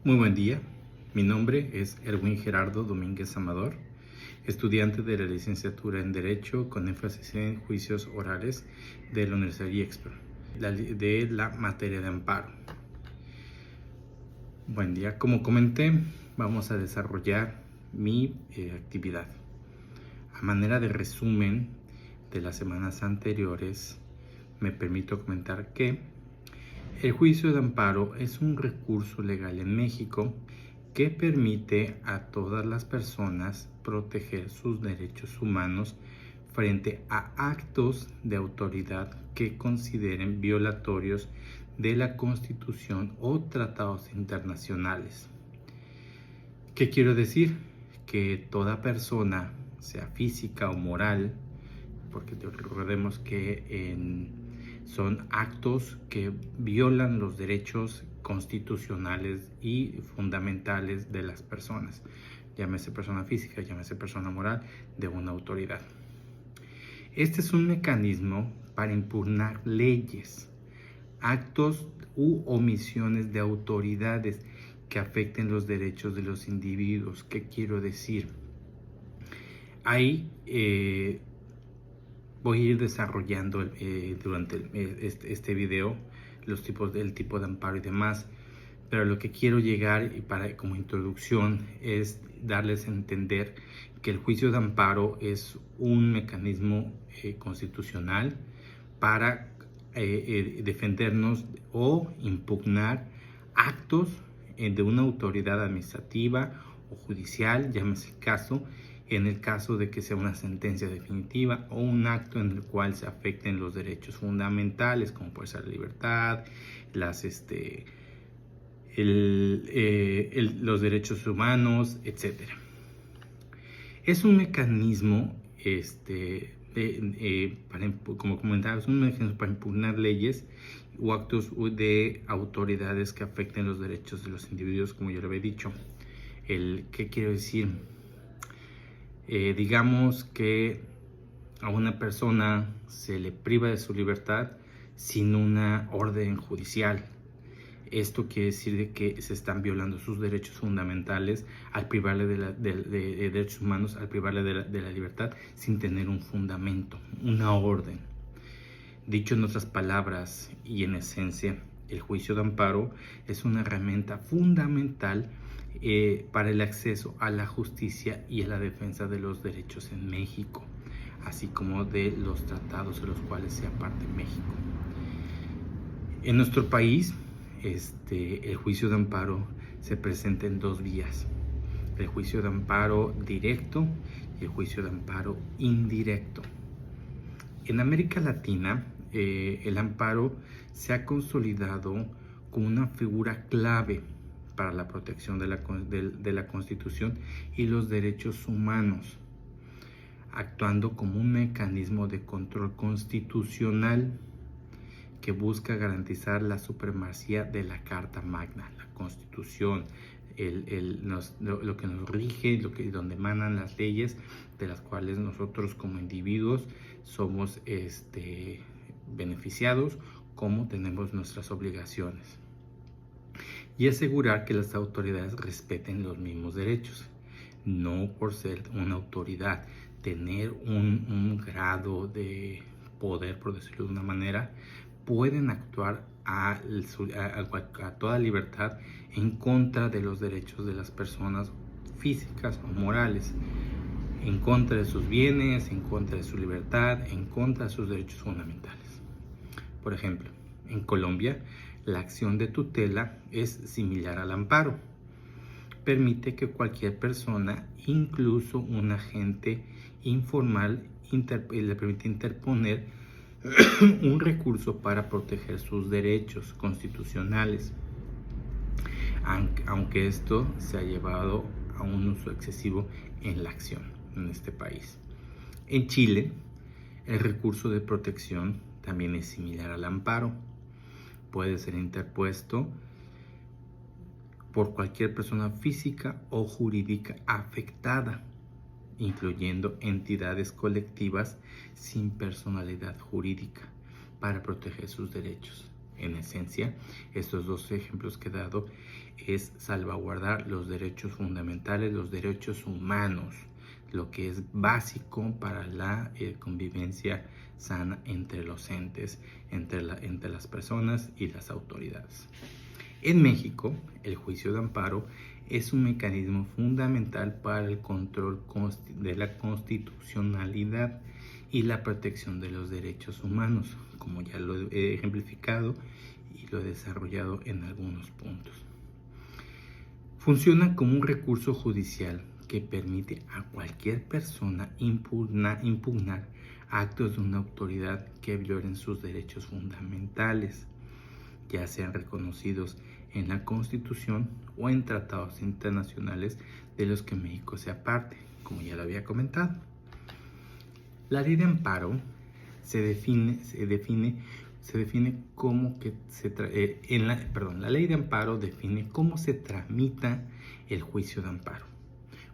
Muy buen día, mi nombre es Erwin Gerardo Domínguez Amador, estudiante de la licenciatura en Derecho con énfasis en juicios orales de la Universidad IEXPER, de la materia de amparo. Buen día, como comenté, vamos a desarrollar mi actividad. A manera de resumen de las semanas anteriores, me permito comentar que el juicio de amparo es un recurso legal en México que permite a todas las personas proteger sus derechos humanos frente a actos de autoridad que consideren violatorios de la Constitución o tratados internacionales. ¿Qué quiero decir? Que toda persona, sea física o moral, porque recordemos que son actos que violan los derechos constitucionales y fundamentales de las personas, llámese persona física, llámese persona moral, de una autoridad. Este es un mecanismo para impugnar leyes, actos u omisiones de autoridades que afecten los derechos de los individuos. ¿Qué quiero decir? Ahí voy a ir desarrollando durante este video el tipo de amparo y demás, pero lo que quiero llegar como introducción es darles a entender que el juicio de amparo es un mecanismo constitucional para defendernos o impugnar actos de una autoridad administrativa o judicial, llámese el caso, en el caso de que sea una sentencia definitiva o un acto en el cual se afecten los derechos fundamentales, como puede ser la libertad, los derechos humanos, etc. Es un mecanismo, como comentaba, es un mecanismo para impugnar leyes o actos de autoridades que afecten los derechos de los individuos, como yo lo había dicho. ¿Qué quiero decir? Digamos que a una persona se le priva de su libertad sin una orden judicial. Esto quiere decir de que se están violando sus derechos fundamentales al privarle de derechos humanos, al privarle de la libertad sin tener un fundamento, una orden. Dicho en otras palabras y en esencia, el juicio de amparo es una herramienta fundamental para el acceso a la justicia y a la defensa de los derechos en México, así como de los tratados de los cuales sea parte México. En nuestro país, el juicio de amparo se presenta en dos vías: el juicio de amparo directo y el juicio de amparo indirecto. En América Latina, el amparo se ha consolidado como una figura clave para la protección de la Constitución y los derechos humanos, actuando como un mecanismo de control constitucional que busca garantizar la supremacía de la Carta Magna, la Constitución, lo que nos rige, donde emanan las leyes de las cuales nosotros como individuos somos beneficiados, como tenemos nuestras obligaciones, y asegurar que las autoridades respeten los mismos derechos, no por ser una autoridad, tener un grado de poder, por decirlo de una manera, pueden actuar a toda libertad en contra de los derechos de las personas físicas o morales, en contra de sus bienes, en contra de su libertad, en contra de sus derechos fundamentales. Por ejemplo, en Colombia, la acción de tutela es similar al amparo. Permite que cualquier persona, incluso un agente informal, le permite interponer un recurso para proteger sus derechos constitucionales, aunque esto se ha llevado a un uso excesivo en la acción en este país. En Chile, el recurso de protección también es similar al amparo. Puede ser interpuesto por cualquier persona física o jurídica afectada, incluyendo entidades colectivas sin personalidad jurídica, para proteger sus derechos. En esencia, estos dos ejemplos que he dado es salvaguardar los derechos fundamentales, los derechos humanos, lo que es básico para la convivencia sana entre los entes, entre las personas y las autoridades. En México, el juicio de amparo es un mecanismo fundamental para el control de la constitucionalidad y la protección de los derechos humanos, como ya lo he ejemplificado y lo he desarrollado en algunos puntos. Funciona como un recurso judicial que permite a cualquier persona impugnar actos de una autoridad que violen sus derechos fundamentales, ya sean reconocidos en la Constitución o en tratados internacionales de los que México sea parte, como ya lo había comentado. La ley de amparo se define como que la ley de amparo define cómo se tramita el juicio de amparo,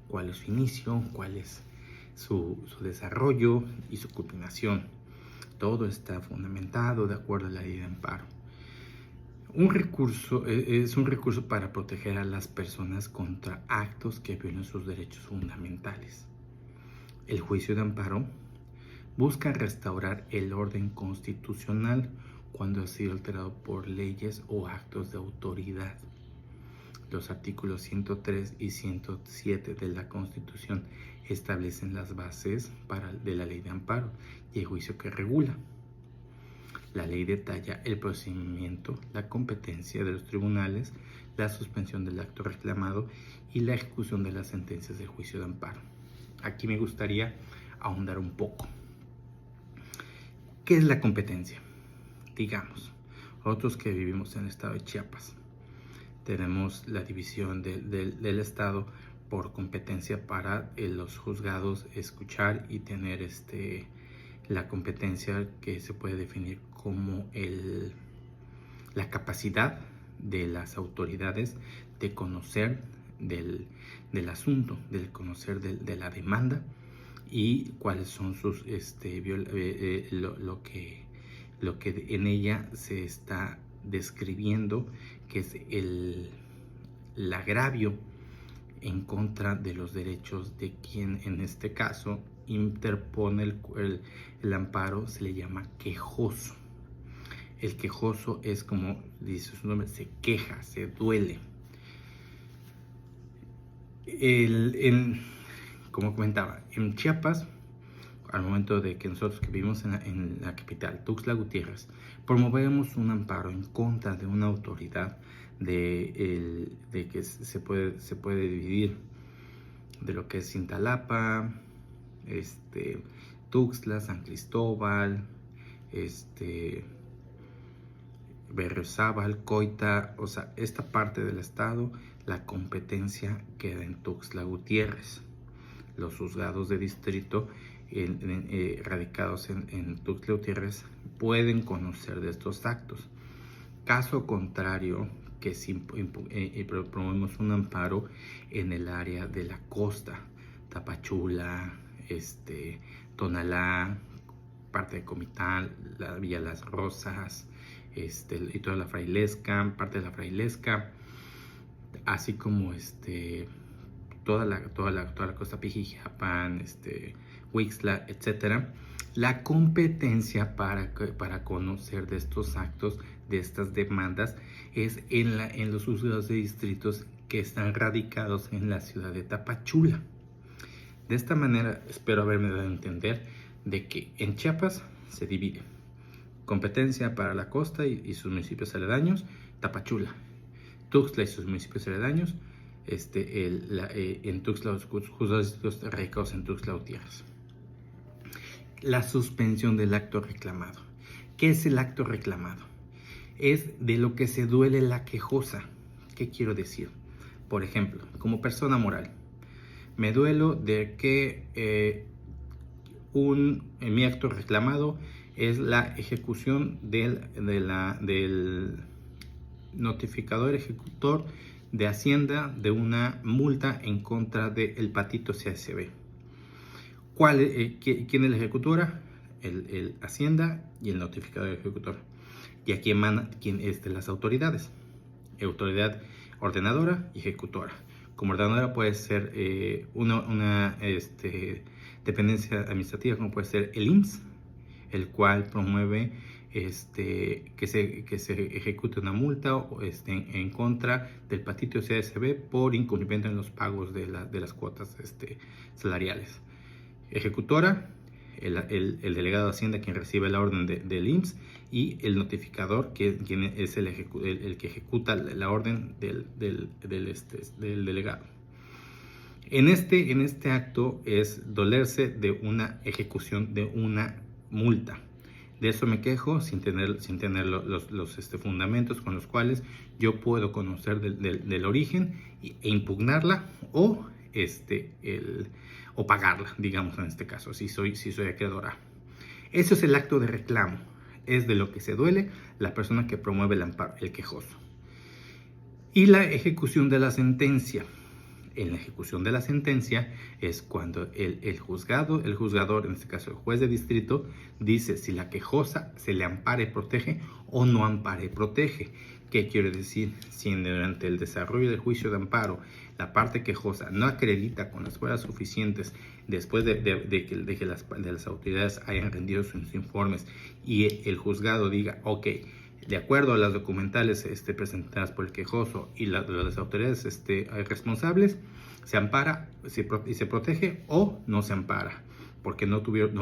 cuál es su inicio, cuál es su desarrollo y su culminación. Todo está fundamentado de acuerdo a la ley de amparo. Es un recurso para proteger a las personas contra actos que violen sus derechos fundamentales. El juicio de amparo busca restaurar el orden constitucional cuando ha sido alterado por leyes o actos de autoridad. Los artículos 103 y 107 de la Constitución establecen las bases de la ley de amparo y el juicio que regula. La ley detalla el procedimiento, la competencia de los tribunales, la suspensión del acto reclamado y la ejecución de las sentencias del juicio de amparo. Aquí me gustaría ahondar un poco. ¿Qué es la competencia? Digamos, nosotros que vivimos en el estado de Chiapas, tenemos la división del estado por competencia para los juzgados escuchar y tener la competencia que se puede definir como la capacidad de las autoridades de conocer del asunto, de conocer de la demanda y cuáles son sus lo que en ella se está describiendo, que es el agravio en contra de los derechos de quien en este caso interpone el amparo. Se le llama quejoso. El quejoso es, como dice su nombre, se queja, se duele. Como comentaba, en Chiapas, al momento de que nosotros que vivimos en la capital, Tuxtla Gutiérrez, promovemos un amparo en contra de una autoridad de que se puede dividir de lo que es Cintalapa, Tuxtla, San Cristóbal, Berriozábal, Coita, o sea, esta parte del estado, la competencia queda en Tuxtla Gutiérrez. Los juzgados de distrito radicados en Tuxtla Gutiérrez pueden conocer de estos actos. Caso contrario, que si promovemos un amparo en el área de la costa, Tapachula, Tonalá, parte de Comitán, la Villa Las Rosas, y toda la Frailesca, parte de la Frailesca, así como toda la costa Pijijiapan, Huixtla, etcétera. La competencia para conocer de estos actos, de estas demandas, es en los juzgados de distritos que están radicados en la ciudad de Tapachula. De esta manera, espero haberme dado a entender de que en Chiapas se divide competencia para la costa y sus municipios aledaños, Tapachula, Tuxtla y sus municipios aledaños, en Tuxtla, los juzgados radicados en Tuxtla Gutiérrez. La suspensión del acto reclamado. ¿Qué es el acto reclamado? Es de lo que se duele la quejosa. ¿Qué quiero decir? Por ejemplo, como persona moral, me duelo de que mi acto reclamado es la ejecución del notificador ejecutor de Hacienda de una multa en contra del Patito CSB. ¿Quién es la ejecutora? El Hacienda y el notificador ejecutor. Y aquí emanan las autoridades. Autoridad ordenadora y ejecutora. Como ordenadora puede ser una dependencia administrativa, como puede ser el IMSS, el cual promueve que se ejecute una multa en contra del patito CSB por incumplimiento en los pagos de las cuotas salariales. Ejecutora, el delegado de Hacienda, quien recibe la orden del IMSS, y el notificador, quien es el que ejecuta la orden del delegado. En este acto es dolerse de una ejecución de una multa. De eso me quejo sin tener los fundamentos con los cuales yo puedo conocer del origen e impugnarla o pagarla, digamos, en este caso, si soy acreedora. Eso es el acto de reclamo. Es de lo que se duele la persona que promueve el amparo, el quejoso. Y la ejecución de la sentencia. En la ejecución de la sentencia es cuando el juzgador, en este caso el juez de distrito, dice si la quejosa se le ampara y protege o no ampara y protege. ¿Qué quiere decir? Si durante el desarrollo del juicio de amparo la parte quejosa no acredita con las pruebas suficientes después de que las autoridades hayan rendido sus informes y el juzgado diga, ok, de acuerdo a las documentales presentadas por el quejoso y las autoridades responsables, se ampara y se protege o no se ampara, porque no tuvieron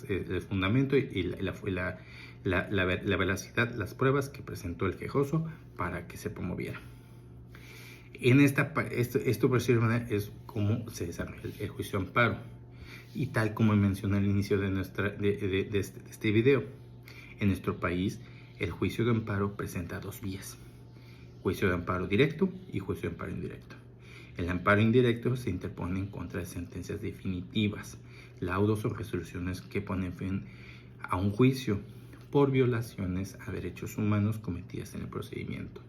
el fundamento y la veracidad, las pruebas que presentó el quejoso para que se promoviera. Esto por decirlo de manera es cómo se desarrolla el juicio de amparo, y tal como mencioné al inicio de este video, en nuestro país el juicio de amparo presenta dos vías: juicio de amparo directo y juicio de amparo indirecto. El amparo indirecto se interpone en contra de sentencias definitivas, laudos o resoluciones que ponen fin a un juicio por violaciones a derechos humanos cometidas en el procedimiento.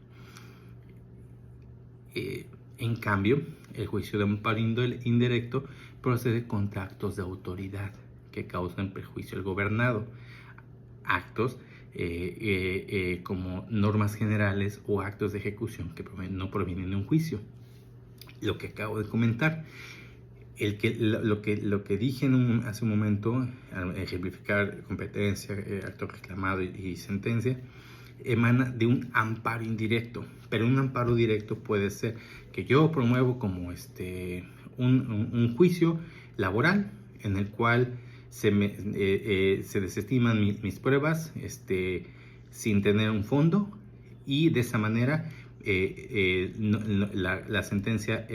En cambio, el juicio de amparo indirecto procede contra actos de autoridad que causan perjuicio al gobernado, actos como normas generales o actos de ejecución que no provienen de un juicio. Lo que acabo de comentar, lo que dije hace un momento, al ejemplificar competencia, acto reclamado y sentencia, emana de un amparo indirecto. Pero un amparo directo puede ser que yo promuevo como un juicio laboral en el cual se desestiman mis pruebas sin tener un fondo, y de esa manera la sentencia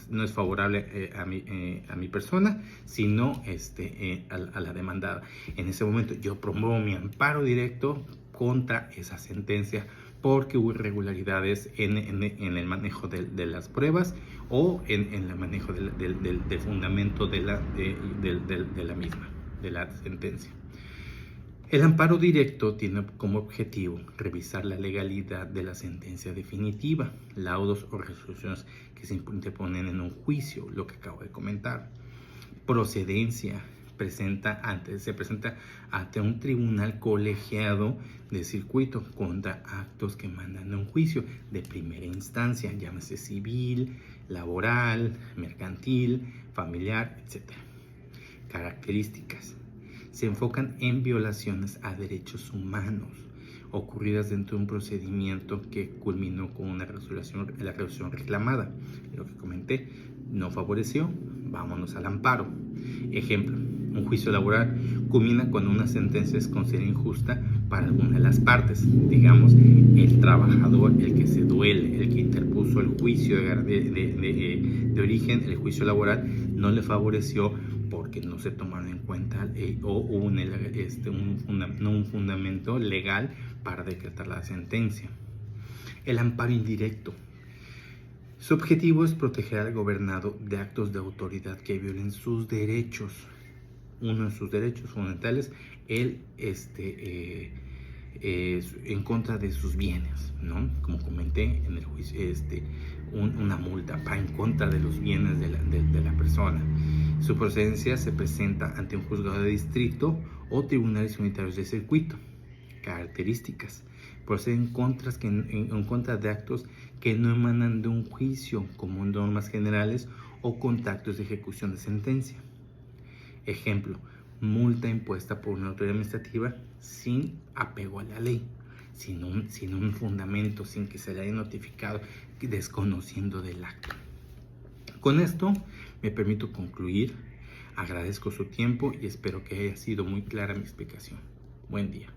no es favorable a mi persona, sino a la demandada. En ese momento yo promuevo mi amparo directo contra esa sentencia porque hubo irregularidades en el manejo de las pruebas o en el manejo del fundamento de la misma, de la sentencia. El amparo directo tiene como objetivo revisar la legalidad de la sentencia definitiva, laudos o resoluciones que se interponen en un juicio, lo que acabo de comentar. Procedencia. Se presenta ante un tribunal colegiado de circuito contra actos que mandan a un juicio de primera instancia, llámese civil, laboral, mercantil, familiar, etc. Características. Se enfocan en violaciones a derechos humanos ocurridas dentro de un procedimiento que culminó con la resolución reclamada. Lo que comenté no favoreció, vámonos al amparo. Ejemplo, un juicio laboral culmina cuando una sentencia es considerada injusta para alguna de las partes. Digamos, el trabajador, el que se duele, el que interpuso el juicio de origen, el juicio laboral, no le favoreció porque no se tomaron en cuenta o hubo un fundamento legal para decretar la sentencia. El amparo indirecto. Su objetivo es proteger al gobernado de actos de autoridad que violen sus derechos. Uno de sus derechos fundamentales, en contra de sus bienes, ¿no? Como comenté en el juicio, una multa para en contra de los bienes de la persona. Su procedencia se presenta ante un juzgado de distrito o tribunales unitarios de circuito. características. Procede en contra de actos que no emanan de un juicio, como normas generales o contactos de ejecución de sentencia. Ejemplo, multa impuesta por una autoridad administrativa sin apego a la ley, sin un fundamento, sin que se le haya notificado, desconociendo del acto. Con esto me permito concluir. Agradezco su tiempo y espero que haya sido muy clara mi explicación. Buen día.